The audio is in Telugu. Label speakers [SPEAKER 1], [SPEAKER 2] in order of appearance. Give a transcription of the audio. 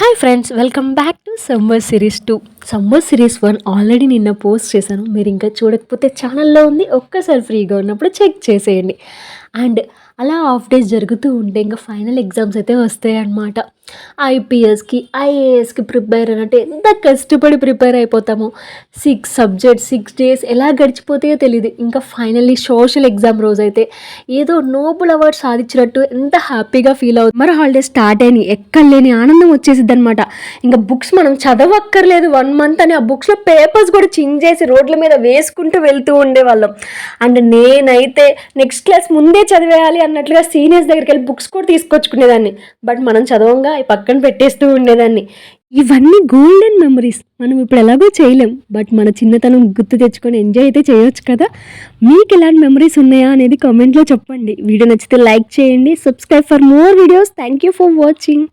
[SPEAKER 1] Hi friends, welcome back to summer series 2. Summer series 1 already నిన్న పోస్ట్ చేశాను. మీరు ఇంకా చూడకపోతే ఛానల్లో ఉంది, ఒక్కసారి ఫ్రీగా ఉన్నప్పుడు చెక్ చేసేయండి. అండ్ అలా హాఫ్ డేస్ జరుగుతూ ఉంటే ఇంకా ఫైనల్ ఎగ్జామ్స్ అయితే వస్తాయి అన్నమాట. ఐపీఎస్కి ఐఏఎస్కి ప్రిపేర్ అన్నట్టు ఎంత కష్టపడి ప్రిపేర్ అయిపోతామో. 6 సబ్జెక్ట్స్ 6 డేస్ ఎలా గడిచిపోతాయో తెలియదు. ఇంకా ఫైనల్లీ సోషల్ ఎగ్జామ్ రోజు అయితే ఏదో నోబెల్ అవార్డ్ సాధించినట్టు ఎంత హ్యాపీగా ఫీల్ అవుతుంది. మరి హాలిడేస్ స్టార్ట్ అయినాయి, ఎక్కడలేని ఆనందం వచ్చేసిద్ది అనమాట. ఇంకా బుక్స్ మనం చదవక్కర్లేదు 1 మంత్ అని. ఆ బుక్స్లో పేపర్స్ కూడా చింగ్ చేసి రోడ్ల మీద వేసుకుంటూ వెళ్తూ ఉండేవాళ్ళం. అండ్ నేనైతే నెక్స్ట్ క్లాస్ ముందే చదివేయాలి అన్నట్లుగా సీనియర్స్ దగ్గరికి వెళ్ళి బుక్స్ కూడా తీసుకొచ్చుకునేదాన్ని. బట్ మనం చదవంగా పక్కన పెట్టేస్తూ ఉండేదాన్ని. ఇవన్నీ గోల్డెన్ మెమరీస్. మనం ఇప్పుడు ఎలాగో చేయలేం, బట్ మన చిన్నతనం గుర్తు తెచ్చుకొని ఎంజాయ్ అయితే చేయొచ్చు కదా. మీకు ఎలాంటి మెమరీస్ ఉన్నాయా అనేది కామెంట్లో చెప్పండి. వీడియో నచ్చితే లైక్ చేయండి, subscribe for more videos. Thank you for watching.